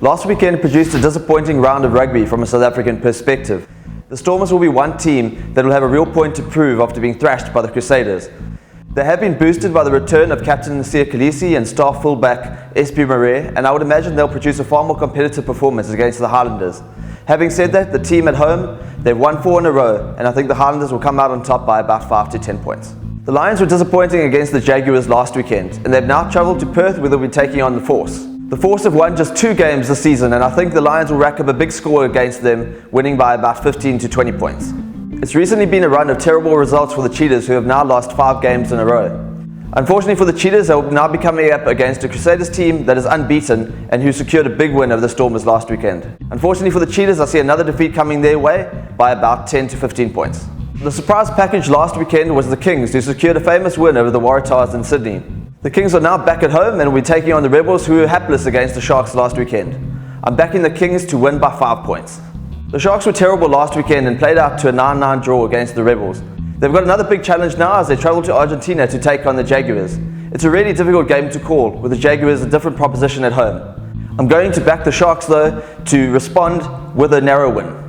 Last weekend produced a disappointing round of rugby from a South African perspective. The Stormers will be one team that will have a real point to prove after being thrashed by the Crusaders. They have been boosted by the return of Captain Nsia Khaleesi and star fullback SP Murray, and I would imagine they'll produce a far more competitive performance against the Highlanders. Having said that, the team at home, they've won 4 in a row, and I think the Highlanders will come out on top by about 5 to 10 points. The Lions were disappointing against the Jaguars last weekend, and they've now travelled to Perth where they'll be taking on the Force. The Force have won just 2 games this season, and I think the Lions will rack up a big score against them, winning by about 15 to 20 points. It's recently been a run of terrible results for the Cheetahs, who have now lost 5 games in a row. Unfortunately for the Cheetahs, they will now be coming up against a Crusaders team that is unbeaten and who secured a big win over the Stormers last weekend. Unfortunately for the Cheetahs, I see another defeat coming their way by about 10 to 15 points. The surprise package last weekend was the Kings, who secured a famous win over the Waratahs in Sydney. The Kings are now back at home and will be taking on the Rebels, who were hapless against the Sharks last weekend. I'm backing the Kings to win by 5 points. The Sharks were terrible last weekend and played out to a 9-9 draw against the Rebels. They've got another big challenge now as they travel to Argentina to take on the Jaguars. It's a really difficult game to call, with the Jaguars a different proposition at home. I'm going to back the Sharks though to respond with a narrow win.